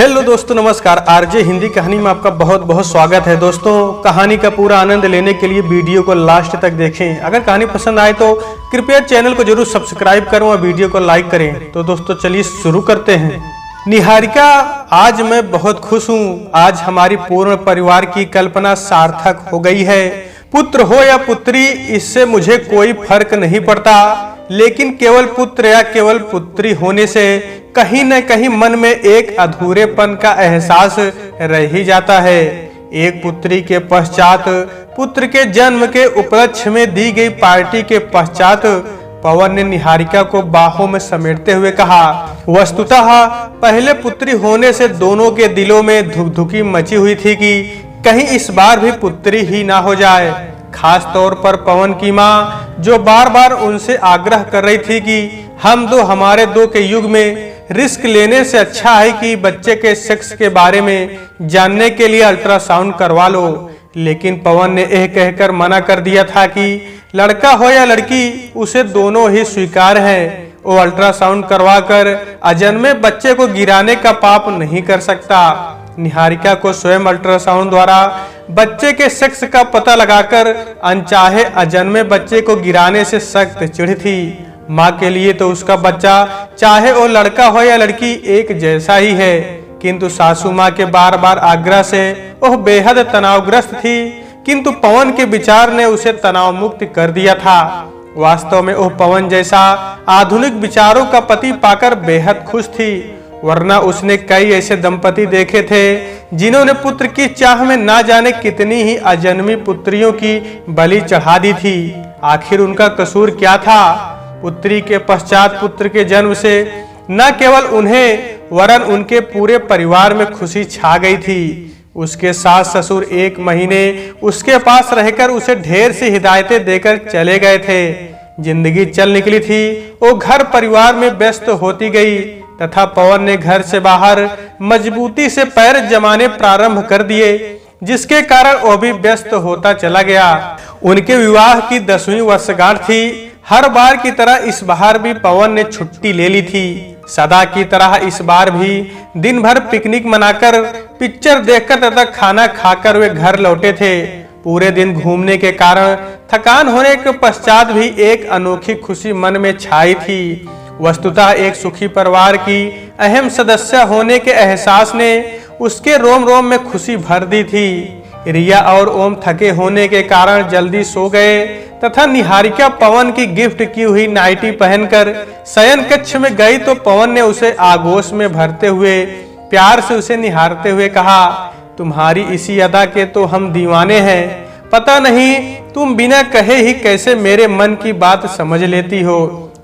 Hello दोस्तों, नमस्कार। RJ Hindi कहानी में आपका बहुत बहुत स्वागत है। दोस्तों, कहानी का पूरा आनंद लेने के लिए वीडियो को लास्ट तक देखें। अगर कहानी पसंद आए तो कृपया चैनल को जरूर सब्सक्राइब करें और वीडियो को लाइक करें। तो दोस्तों चलिए शुरू करते हैं। निहारिका, आज मैं बहुत खुश हूँ। आज हमारी पूर्ण परिवार की कल्पना सार्थक हो गई है। पुत्र हो या पुत्री, इससे मुझे कोई फर्क नहीं पड़ता, लेकिन केवल पुत्र या केवल पुत्री होने से कहीं न कहीं मन में एक अधूरेपन का एहसास रह ही जाता है। एक पुत्री के पश्चात, पुत्र के जन्म के उपलक्ष्य में दी गई पार्टी के पश्चात पवन ने निहारिका को बाहों में समेटते हुए कहा, वस्तुतः पहले पुत्री होने से दोनों के दिलों में धुकधुकी मची हुई थी कि कहीं इस बार भी पुत्री ही ना हो जाए। खास तौर पर पवन की माँ, जो बार बार उनसे आग्रह कर रही थी कि हम दो हमारे दो के युग में रिस्क लेने से अच्छा है कि बच्चे के सेक्स के बारे में जानने के लिए अल्ट्रासाउंड करवा लो। लेकिन पवन ने यह कहकर मना कर दिया था कि लड़का हो या लड़की, उसे दोनों ही स्वीकार है। वो अल्ट्रासाउंड करवाकर अजन्मे बच्चे को गिराने का पाप नहीं कर सकता। निहारिका को स्वयं अल्ट्रासाउंड द्वारा बच्चे के सेक्स का पता लगाकर अनचाहे अजन्मे बच्चे को गिराने से सख्त चिढ़ थी। माँ के लिए तो उसका बच्चा, चाहे वो लड़का हो या लड़की, एक जैसा ही है। किंतु सासू माँ के बार बार आग्रह से वह बेहद तनावग्रस्त थी, किंतु पवन के विचार ने उसे तनाव मुक्त कर दिया था। वास्तव में वह पवन जैसा आधुनिक विचारों का पति पाकर बेहद खुश थी, वरना उसने कई ऐसे दंपति देखे थे जिन्होंने पुत्र की चाह में ना जाने कितनी ही अजन्मी पुत्रियों की बलि चढ़ा दी थी। आखिर उनका कसूर क्या था? पुत्री के पश्चात पुत्र के जन्म से न केवल उन्हें वरन उनके पूरे परिवार में खुशी छा गई थी। उसके सास ससुर 1 महीने उसके पास रहकर उसे ढेर सी हिदायतें देकर चले गए थे। जिंदगी चल निकली थी, वो घर परिवार में व्यस्त होती गई तथा पवन ने घर से बाहर मजबूती से पैर जमाने प्रारंभ कर दिए, जिसके कारण वो भी व्यस्त होता चला गया। उनके विवाह की 10वीं वर्षगांठ थी। हर बार की तरह इस बार भी पवन ने छुट्टी ले ली थी। सदा की तरह इस बार भी दिन भर पिकनिक मनाकर, पिक्चर देखकर तथा खाना खाकर वे घर लौटे थे। पूरे दिन घूमने के कारण थकान होने के पश्चात भी एक अनोखी खुशी मन में छाई थी। वस्तुतः एक सुखी परिवार की अहम सदस्य होने के एहसास ने उसके रोम रोम में खुशी भर दी थी। रिया और ओम थके होने के कारण जल्दी सो गए तथा निहारिका पवन की गिफ्ट की हुई नाइटी पहनकर शयन कक्ष में गई तो पवन ने उसे आगोश में भरते हुए प्यार से उसे निहारते हुए कहा, तुम्हारी इसी अदा के तो हम दीवाने हैं। पता नहीं तुम बिना कहे ही कैसे मेरे मन की बात समझ लेती हो।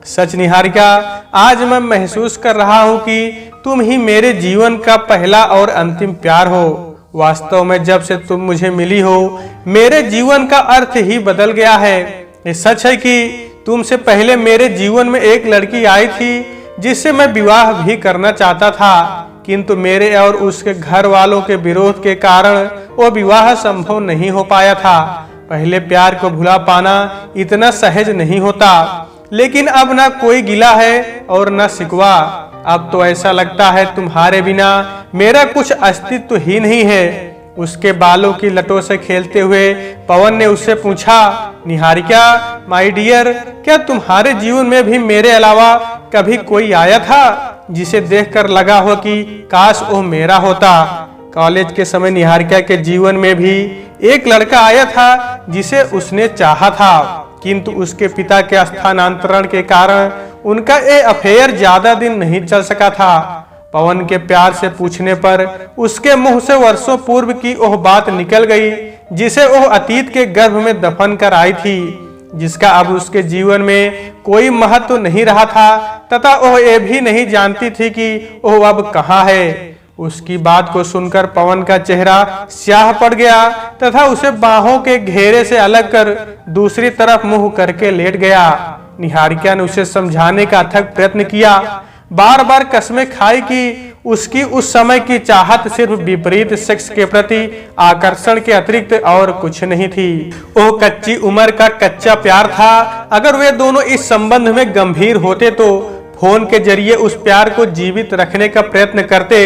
सच निहारिका, आज मैं महसूस कर रहा हूँ कि तुम ही मेरे जीवन का पहला और अंतिम प्यार हो। वास्तव में जब से तुम मुझे मिली हो, मेरे जीवन का अर्थ ही बदल गया है। ये सच है कि तुमसे पहले मेरे जीवन में एक लड़की आई थी जिससे मैं विवाह भी करना चाहता था, किंतु मेरे और उसके घर वालों के विरोध के कारण वो विवाह संभव नहीं हो पाया था। पहले प्यार को भुला पाना इतना सहज नहीं होता, लेकिन अब ना कोई गिला है और ना शिकवा। अब तो ऐसा लगता है तुम्हारे बिना मेरा कुछ अस्तित्व ही नहीं है। उसके बालों की लटों से खेलते हुए पवन ने उससे पूछा, निहारिका माय डियर, क्या तुम्हारे जीवन में भी मेरे अलावा कभी कोई आया था जिसे देखकर लगा हो कि काश वो मेरा होता? कॉलेज के समय निहारिका के जीवन में भी एक लड़का आया था जिसे उसने चाहा था, किंतु उसके पिता के स्थानांतरण के कारण उनका ये अफेयर ज्यादा दिन नहीं चल सका था। पवन के प्यार से पूछने पर उसके मुंह से वर्षों पूर्व की वह बात निकल गई जिसे वह अतीत के गर्भ में दफन कर आई थी, जिसका अब उसके जीवन में कोई महत्व नहीं रहा था तथा वह ये भी नहीं जानती थी कि वह अब कहाँ है। उसकी बात को सुनकर पवन का चेहरा स्याह पड़ गया तथा उसे बाहों के घेरे से अलग कर दूसरी तरफ मुंह करके लेट गया। निहारिका ने उसे समझाने का अथक प्रयत्न किया, बार बार कसमें खाई कि उसकी उस समय की चाहत सिर्फ विपरीत सेक्स के प्रति आकर्षण के अतिरिक्त और कुछ नहीं थी। वो कच्ची उम्र का कच्चा प्यार था। अगर वे दोनों इस संबंध में गंभीर होते तो फोन के जरिए उस प्यार को जीवित रखने का प्रयत्न करते,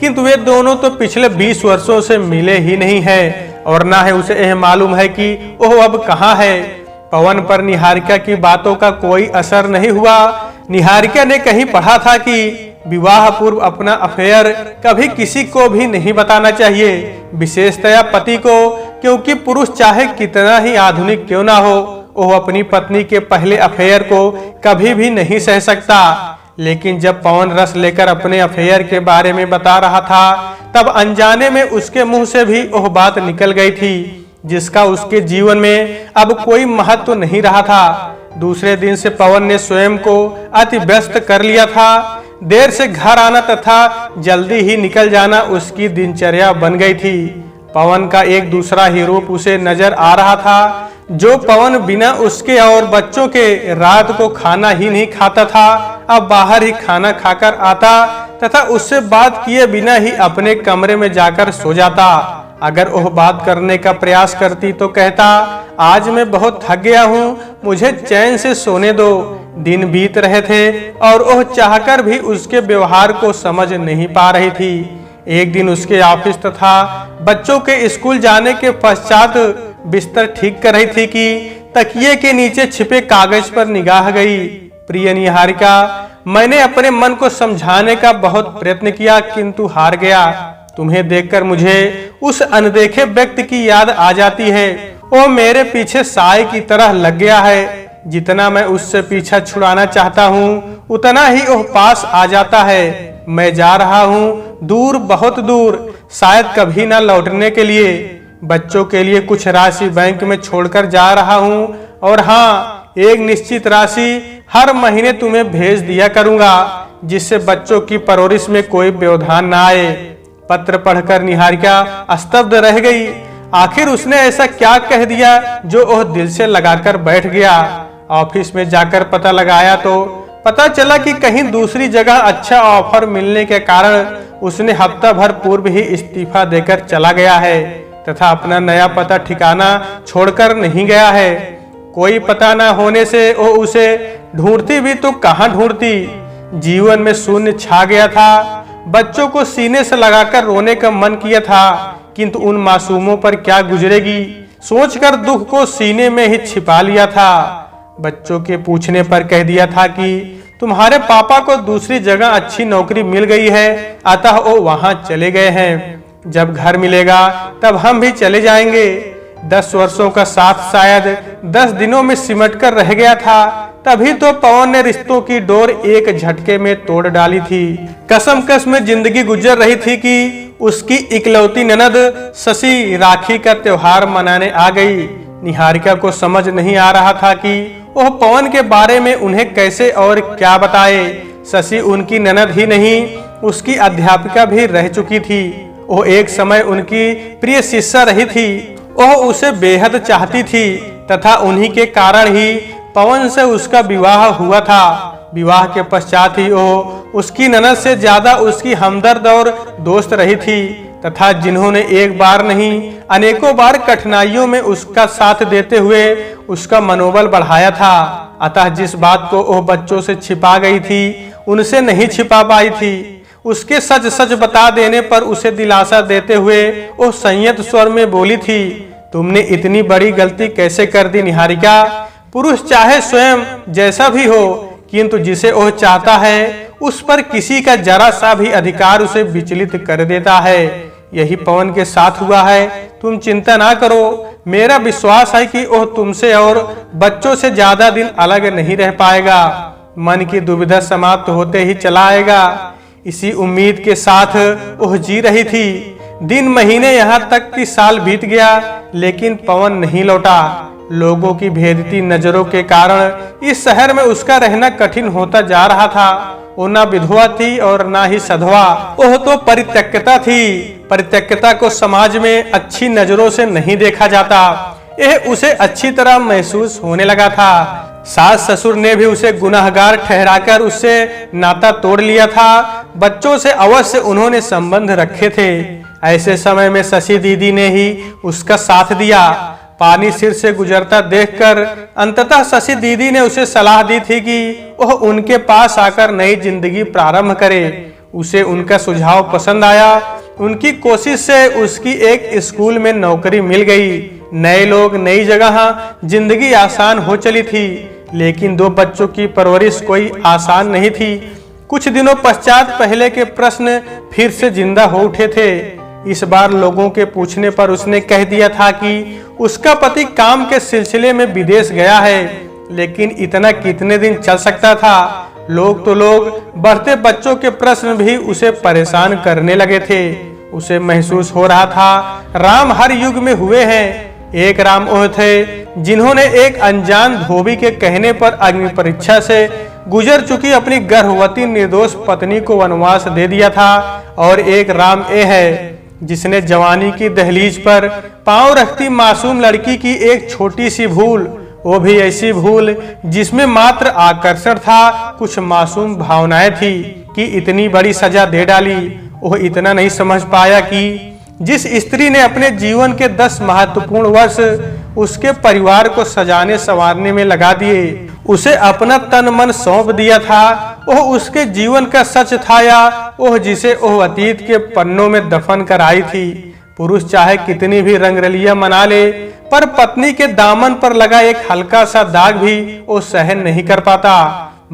किंतु वे दोनों तो पिछले 20 वर्षों से मिले ही नहीं है और ना है उसे यह मालूम है कि वह अब कहाँ है। पवन पर निहारिका की बातों का कोई असर नहीं हुआ। निहारिका ने कहीं पढ़ा था कि विवाह पूर्व अपना अफेयर कभी किसी को भी नहीं बताना चाहिए, विशेषतया पति को, क्योंकि पुरुष चाहे कितना ही आधुनिक क्यों ना हो, वह अपनी पत्नी के पहले अफेयर को कभी भी नहीं सह सकता। लेकिन जब पवन रस लेकर अपने अफेयर के बारे में बता रहा था, तब अनजाने में उसके मुंह से भी वह बात निकल गई थी जिसका उसके जीवन में अब कोई महत्व नहीं रहा था। दूसरे दिन से पवन ने स्वयं को अति व्यस्त कर लिया था। देर से घर आना तथा जल्दी ही निकल जाना उसकी दिनचर्या बन गई थी। पवन का एक दूसरा ही रूप उसे नजर आ रहा था। जो पवन बिना उसके और बच्चों के रात को खाना ही नहीं खाता था, अब बाहर ही खाना खाकर आता तथा उससे बात किए बिना ही अपने कमरे में जाकर सो जाता। अगर वह बात करने का प्रयास करती तो कहता, आज मैं बहुत थक गया हूँ, मुझे चैन से सोने दो। दिन बीत रहे थे और वह चाहकर भी उसके व्यवहार को समझ नहीं पा रही थी। एक दिन उसके ऑफिस तथा बच्चों के स्कूल जाने के पश्चात बिस्तर ठीक कर रही थी कि तकिए के नीचे छिपे कागज पर निगाह गई। प्रिय निहारिका, मैंने अपने मन को समझाने का बहुत प्रयत्न किया किंतु हार गया। तुम्हें देखकर मुझे उस अनदेखे व्यक्ति की याद आ जाती है। वो मेरे पीछे साए की तरह लग गया है। जितना मैं उससे पीछा छुड़ाना चाहता हूँ, उतना ही वह पास आ जाता है। मैं जा रहा हूँ दूर, बहुत दूर, शायद कभी ना लौटने के लिए। बच्चों के लिए कुछ राशि बैंक में छोड़कर जा रहा हूँ और हाँ, एक निश्चित राशि हर महीने तुम्हें भेज दिया करूंगा, जिससे बच्चों की परवरिश में कोई व्यवधान ना आए। पत्र पढ़कर निहारिका स्तब्ध रह गई। आखिर उसने ऐसा क्या कह दिया जो वह दिल से लगाकर बैठ गया। ऑफिस में जाकर पता लगाया तो पता चला कि कहीं दूसरी जगह अच्छा ऑफर मिलने के कारण उसने हफ्ता भर पूर्व ही इस्तीफा देकर चला गया है तथा अपना नया पता ठिकाना छोड़कर नहीं गया है। कोई पता न होने से वो उसे ढूंढती भी तो कहाँ ढूंढती। जीवन में शून्य छा गया था। बच्चों को सीने से लगाकर रोने का मन किया था, किंतु उन मासूमों पर क्या गुजरेगी सोचकर दुख को सीने में ही छिपा लिया था। बच्चों के पूछने पर कह दिया था कि तुम्हारे पापा को दूसरी जगह अच्छी नौकरी मिल गई है, अतः वो वहां चले गए हैं। जब घर मिलेगा तब हम भी चले जाएंगे। 10 वर्षों का साथ शायद 10 दिनों में सिमट कर रह गया था। तभी तो पवन ने रिश्तों की डोर एक झटके में तोड़ डाली थी। कसमकस में जिंदगी गुजर रही थी कि उसकी इकलौती ननद शशि राखी का त्योहार मनाने आ गई। निहारिका को समझ नहीं आ रहा था कि वह पवन के बारे में उन्हें कैसे और क्या बताए। शशि उनकी ननद ही नहीं, उसकी अध्यापिका भी रह चुकी थी। वो एक समय उनकी प्रिय शिष्या रही थी। वह उसे बेहद चाहती थी तथा उन्हीं के कारण ही पवन से उसका विवाह हुआ था। विवाह के पश्चात ही वो उसकी ननद से ज्यादा उसकी हमदर्द और दोस्त रही थी तथा जिन्होंने एक बार नहीं अनेकों बार कठिनाइयों में उसका साथ देते हुए उसका मनोबल बढ़ाया था। अतः जिस बात को वो बच्चों से छिपा गई थी, उनसे नहीं छिपा पाई थी। उसके सच सच बता देने पर उसे दिलासा देते हुए वो संयत स्वर में बोली थी, तुमने इतनी बड़ी गलती कैसे कर दी निहारिका। पुरुष चाहे स्वयं जैसा भी हो, किंतु जिसे वह चाहता है उस पर किसी का जरा सा भी अधिकार उसे विचलित कर देता है। यही पवन के साथ हुआ है। तुम चिंता ना करो, मेरा विश्वास है कि वह तुमसे और बच्चों से ज्यादा दिन अलग नहीं रह पाएगा। मन की दुविधा समाप्त होते ही चला आएगा। इसी उम्मीद के साथ वह जी रही थी। दिन महीने यहाँ तक कि साल बीत गया, लेकिन पवन नहीं लौटा। लोगों की भेदती नजरों के कारण इस शहर में उसका रहना कठिन होता जा रहा था। वो ना विधवा थी और ना ही सधवा, वह तो परित्यक्ता थी। परित्यक्ता को समाज में अच्छी नजरों से नहीं देखा जाता, यह उसे अच्छी तरह महसूस होने लगा था। सास ससुर ने भी उसे गुनाहगार ठहराकर उससे नाता तोड़ लिया था। बच्चों से अवश्य उन्होंने संबंध रखे थे। ऐसे समय में शशि दीदी ने ही उसका साथ दिया। पानी सिर से गुजरता देखकर अंततः शशि दीदी ने उसे सलाह दी थी कि वह उनके पास आकर नई जिंदगी प्रारंभ करे। उसे उनका सुझाव पसंद आया। उनकी कोशिश से उसकी एक स्कूल में नौकरी मिल गई। नए लोग, नई जगह, जिंदगी आसान हो चली थी। लेकिन दो बच्चों की परवरिश कोई आसान नहीं थी। कुछ दिनों पश्चात पहले के प्रश्न फिर से जिंदा हो उठे थे। इस बार लोगों के पूछने पर उसने कह दिया था कि उसका पति काम के सिलसिले में विदेश गया है। लेकिन इतना कितने दिन चल सकता था? लोग तो लोग, बढ़ते बच्चों के प्रश्न भी उसे परेशान करने लगे थे। उसे महसूस हो रहा था राम हर युग में हुए हैं। एक राम ओह थे जिन्होंने एक अनजान धोबी के कहने पर अग्नि परीक्षा से गुजर चुकी अपनी गर्भवती निर्दोष पत्नी को वनवास दे दिया था। और एक राम ए है जिसने जवानी की दहलीज पर पांव रखती मासूम लड़की की एक छोटी सी भूल, वो भी ऐसी भूल जिसमें मात्र आकर्षण था, कुछ मासूम भावनाएं थी, कि इतनी बड़ी सजा दे डाली। वो इतना नहीं समझ पाया कि जिस स्त्री ने अपने जीवन के 10 महत्वपूर्ण वर्ष उसके परिवार को सजाने संवारने में लगा दिए, उसे अपना तन मन सौंप दिया था, वह उसके जीवन का सच था, या वह जिसे वह अतीत के पन्नों में दफन कर आई थी। पुरुष चाहे कितनी भी रंगरलियां मना ले, पर पत्नी के दामन पर लगा एक हल्का सा दाग भी वो सहन नहीं कर पाता।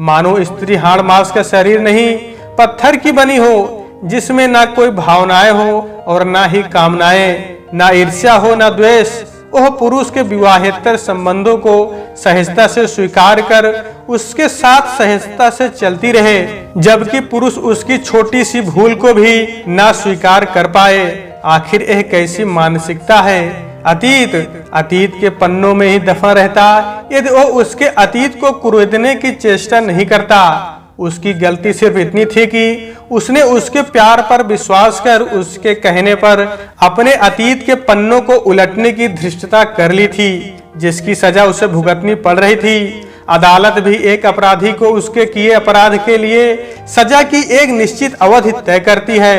मानो स्त्री हाड़ मांस का शरीर नहीं, पत्थर की बनी हो, जिसमें ना कोई भावनाएं हो और ना ही कामनाएं, ना ईर्ष्या हो ना द्वेष। वह पुरुष के विवाहेतर संबंधों को सहजता से स्वीकार कर उसके साथ सहजता से चलती रहे, जबकि पुरुष उसकी छोटी सी भूल को भी ना स्वीकार कर पाए। आखिर यह कैसी मानसिकता है? अतीत के पन्नों में ही दफन रहता यदि वो उसके अतीत को कुरेदने की चेष्टा नहीं करता। उसकी गलती सिर्फ इतनी थी कि उसने उसके प्यार पर विश्वास कर उसके कहने पर अपने अतीत के पन्नों को उलटने की धृष्टता कर ली थी, जिसकी सजा उसे भुगतनी पड़ रही थी। अदालत भी एक अपराधी को उसके किए अपराध के लिए सजा की एक निश्चित अवधि तय करती है,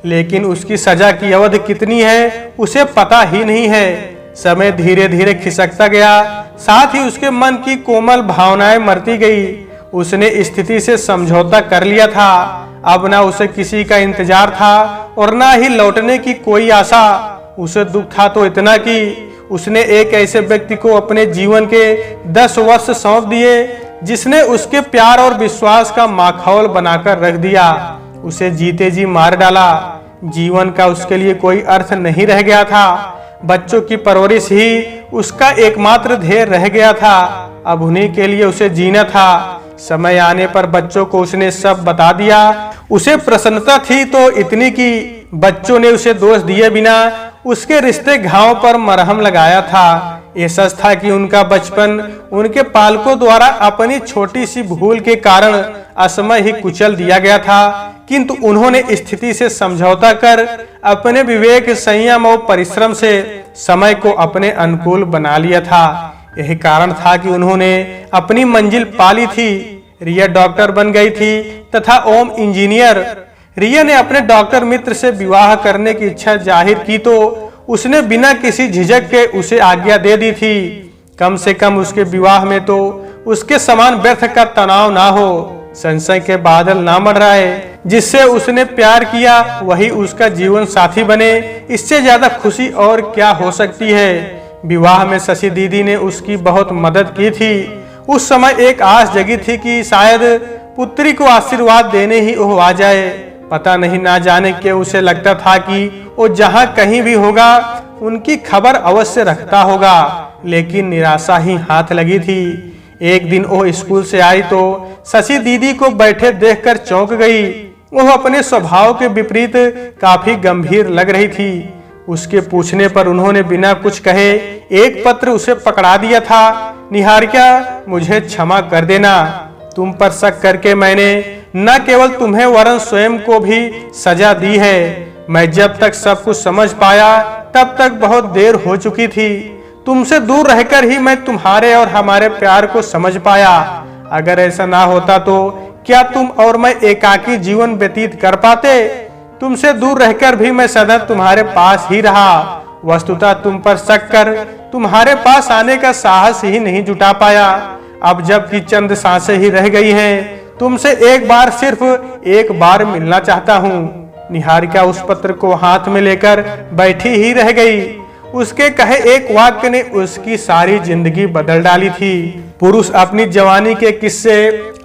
लेकिन उसकी सजा की अवधि कितनी है उसे पता ही नहीं है। समय धीरे धीरे खिसकता गया, साथ ही उसके मन की कोमल भावनाएं मरती गई। उसने स्थिति से समझौता कर लिया था। अब ना उसे किसी का इंतजार था और ना ही लौटने की कोई आशा। उसे दुख था तो इतना कि उसने एक ऐसे व्यक्ति को अपने जीवन के 10 वर्ष सौंप दिए, जिसने उसके प्यार और विश्वास का माखौल बनाकर रख दिया। उसे जीते जी मार डाला। जीवन का उसके लिए कोई अर्थ नहीं रह गया था। बच्चों की परवरिश ही उसका एकमात्र ध्येय रह गया था। अब उन्हीं के लिए उसे जीना था। समय आने पर बच्चों को उसने सब बता दिया। उसे प्रसन्नता थी तो इतनी कि बच्चों ने उसे दोष दिए बिना उसके रिश्ते घाव पर मरहम लगाया था। ये सच था कि उनका बचपन उनके पालकों द्वारा अपनी छोटी सी भूल के कारण असमय ही कुचल दिया गया था, किंतु उन्होंने स्थिति से समझौता कर अपने विवेक, संयम और परिश्रम से समय को अपने अनुकूल बना लिया था। यही कारण था कि उन्होंने अपनी मंजिल पाली थी। रिया डॉक्टर बन गई थी तथा ओम इंजीनियर। रिया ने अपने डॉक्टर मित्र से विवाह करने की इच्छा जाहिर की तो उसने बिना किसी झिझक के उसे आज्ञा दे दी थी। कम से कम उसके विवाह में तो उसके समान व्यर्थ का तनाव ना हो, संशय के बादल ना मंडराए। जिससे उसने प्यार किया वही उसका जीवन साथी बने, इससे ज्यादा खुशी और क्या हो सकती है। विवाह में शशि दीदी ने उसकी बहुत मदद की थी। उस समय एक आस जगी थी कि शायद पुत्री को आशीर्वाद देने ही वो आ जाए। पता नहीं, ना जाने क्यों उसे लगता था कि वो जहाँ कहीं भी होगा उनकी खबर अवश्य रखता होगा, लेकिन निराशा ही हाथ लगी थी। एक दिन वो स्कूल से आई तो शशि दीदी को बैठे देखकर चौंक गई। वो अपने स्वभाव के विपरीत काफी गंभीर लग रही थी। उसके पूछने पर उन्होंने बिना कुछ कहे एक पत्र उसे पकड़ा दिया था। निहारिका, मुझे क्षमा कर देना। तुम पर शक करके मैंने न केवल तुम्हें वरन स्वयं को भी सजा दी है। मैं जब तक सब कुछ समझ पाया तब तक बहुत देर हो चुकी थी। तुमसे दूर रहकर ही मैं तुम्हारे और हमारे प्यार को समझ पाया। अगर ऐसा ना होता तो क्या तुम और मैं एकाकी जीवन व्यतीत कर पाते? तुमसे दूर रहकर भी मैं सदा तुम्हारे पास ही रहा। वस्तुतः तुम पर शक कर तुम्हारे पास आने का साहस ही नहीं जुटा पाया। अब जबकि चंद सांसें ही रह गई हैं तुमसे एक बार, सिर्फ एक बार मिलना चाहता हूँ। निहारिका उस पत्र को हाथ में लेकर बैठी ही रह गई। उसके कहे एक वाक्य ने उसकी सारी जिंदगी बदल डाली थी। पुरुष अपनी जवानी के किस्से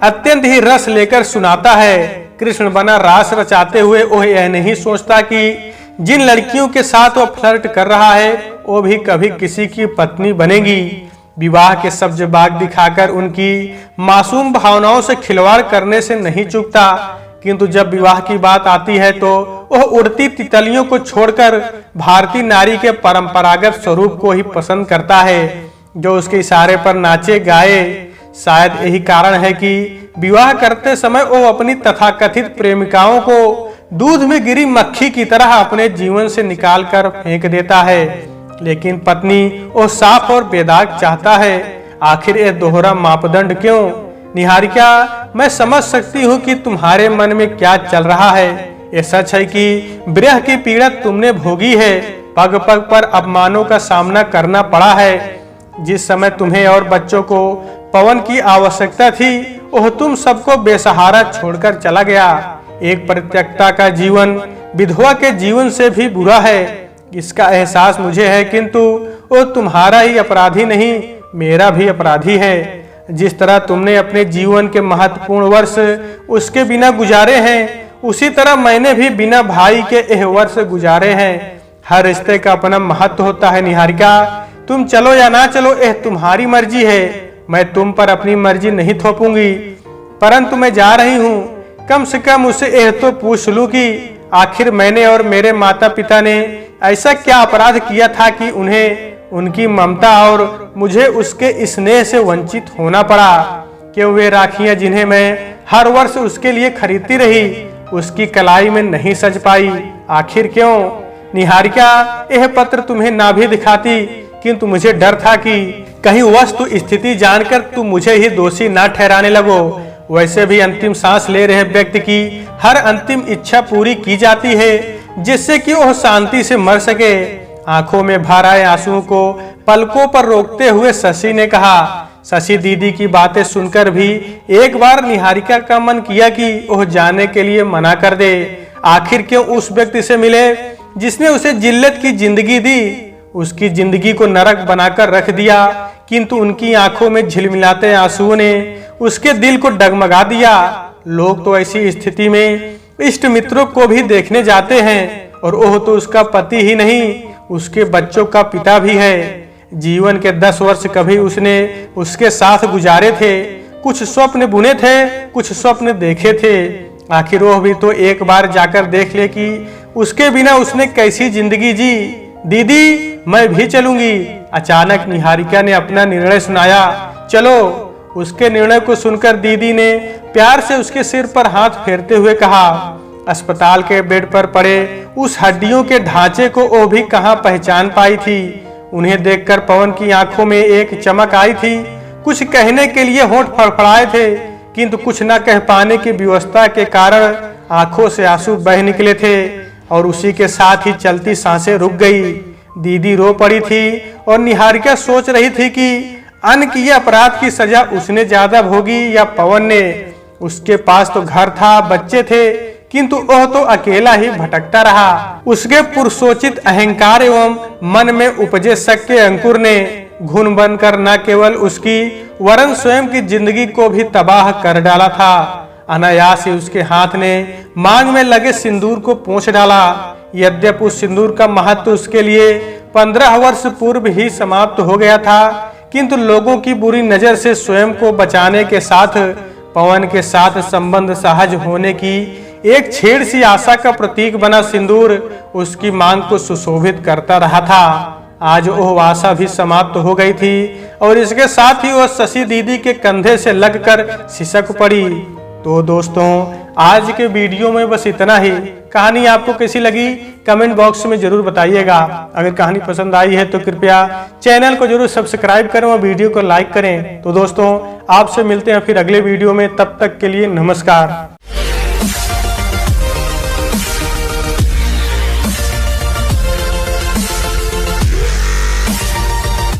अत्यंत ही रस लेकर सुनाता है। कृष्ण बना रास रचाते हुए वह यह नहीं सोचता कि जिन लड़कियों के साथ वह फ्लर्ट कर रहा है वो भी कभी किसी की पत्नी बनेगी। विवाह के सब्ज बाग दिखाकर उनकी मासूम भावनाओं से खिलवाड़ करने से नहीं चूकता, किंतु जब विवाह की बात आती है तो वह उड़ती तितलियों को छोड़कर भारतीय नारी के परंपरागत स्वरूप को ही पसंद करता है, जो उसके इशारे पर नाचे गाए। शायद यही कारण है कि विवाह करते समय वो अपनी तथाकथित प्रेमिकाओं को दूध में गिरी मक्खी की तरह अपने जीवन से निकालकर फेंक देता है। लेकिन पत्नी वो साफ और बेदाग चाहता है। आखिर ये दोहरा मापदंड क्यों? निहारिका, मैं समझ सकती हूँ कि तुम्हारे मन में क्या चल रहा है। ये सच है कि विरह की पीड़ा तुमने भोगी है, पग पग पर अपमानों का सामना करना पड़ा है। जिस समय तुम्हें और बच्चों को पवन की आवश्यकता थी, वह तुम सबको बेसहारा छोड़कर चला गया। एक परित्यक्ता का जीवन विधवा के जीवन से भी बुरा है, इसका एहसास मुझे है, किंतु वो तुम्हारा ही अपराधी नहीं, मेरा भी अपराधी है। जिस तरह तुमने अपने जीवन के महत्वपूर्ण वर्ष उसके बिना गुजारे हैं, उसी तरह मैंने भी बिना भाई के यह वर्ष गुजारे हैं। हर रिश्ते का अपना महत्व होता है। निहारिका, तुम चलो या ना चलो यह तुम्हारी मर्जी है, मैं तुम पर अपनी मर्जी नहीं थोपूंगी, परंतु मैं जा रही हूँ। कम से कम उसे यह तो पूछ लूं कि आखिर मैंने और मेरे माता पिता ने ऐसा क्या अपराध किया था कि उन्हें उनकी ममता और मुझे उसके स्नेह से वंचित होना पड़ा। कि वे राखियां जिन्हें मैं हर वर्ष उसके लिए खरीदती रही, उसकी कलाई में नहीं सज पाई, आखिर क्यों? निहारिका, यह पत्र तुम्हें ना भी दिखाती, किंतु मुझे डर था कि कहीं वस्तु स्थिति जानकर तुम मुझे ही दोषी ना ठहराने लगो। वैसे भी अंतिम सांस ले रहे व्यक्ति की हर अंतिम इच्छा पूरी की जाती है, जिससे कि वह शांति से मर सके। आंखों में भर आए आंसुओं को पलकों पर रोकते हुए शशि ने कहा। शशि दीदी की बातें सुनकर भी एक बार निहारिका का मन किया कि वह जाने के लिए मना कर दे। आखिर क्यों उस व्यक्ति से मिले जिसने उसे जिल्लत की जिंदगी दी, उसकी जिंदगी को नरक बनाकर रख दिया, किंतु उनकी आंखों में झिलमिलाते आंसुओं ने उसके दिल को डगमगा दिया। लोग तो ऐसी स्थिति में इष्ट मित्रों को भी देखने जाते हैं, और वह तो उसका पति ही नहीं, उसके बच्चों का पिता भी है। जीवन के 10 वर्ष कभी उसने उसके साथ गुजारे थे, कुछ स्वप्न बुने थे, कुछ स्वप्न देखे थे। आखिर वह भी तो एक बार जाकर देख ले कि उसके बिना उसने कैसी जिंदगी जी। दीदी, मैं भी चलूंगी। अचानक निहारिका ने अपना निर्णय सुनाया। चलो। उसके निर्णय को सुनकर दीदी ने प्यार से उसके सिर पर हाथ फेरते हुए कहा। अस्पताल के बेड पर पड़े उस हड्डियों के ढांचे को वो भी कहां पहचान पाई थी। उन्हें देखकर पवन की आंखों में एक चमक आई थी। कुछ कहने के लिए होंठ फड़फड़ाए थे, किंतु कुछ न कह पाने की व्यवस्था के कारण आंखों से आंसू बह निकले थे, और उसी के साथ ही चलती सांसें रुक गई। दीदी रो पड़ी थी और निहारिका सोच रही थी कि अन्न किए अपराध की सजा उसने ज्यादा भोगी या पवन ने। उसके पास तो घर था, बच्चे थे, किंतु वह तो अकेला ही भटकता रहा। उसके पुरुषोचित अहंकार एवं मन में उपजे शक के अंकुर ने घुन बनकर न केवल उसकी वरन स्वयं की जिंदगी को भी तबाह कर डाला था। अनायास ही उसके हाथ ने मांग में लगे सिंदूर को पोंछ डाला। यद्यपि उस सिंदूर का महत्व उसके लिए 15 वर्ष पूर्व ही समाप्त हो गया था, किंतु लोगों की बुरी नजर से स्वयं को बचाने के साथ पवन के साथ संबंध सहज होने की एक छेड़ सी आशा का प्रतीक बना सिंदूर उसकी मांग को सुशोभित करता रहा था। आज वह आशा भी समाप्त हो गई थी, और इसके साथ ही वह शशि दीदी के कंधे से लगकर सिसक पड़ी। तो दोस्तों, आज के वीडियो में बस इतना ही। कहानी आपको कैसी लगी कमेंट बॉक्स में जरूर बताइएगा। अगर कहानी पसंद आई है तो कृपया चैनल को जरूर सब्सक्राइब करें और वीडियो को लाइक करें। तो दोस्तों, आपसे मिलते हैं फिर अगले वीडियो में, तब तक के लिए नमस्कार।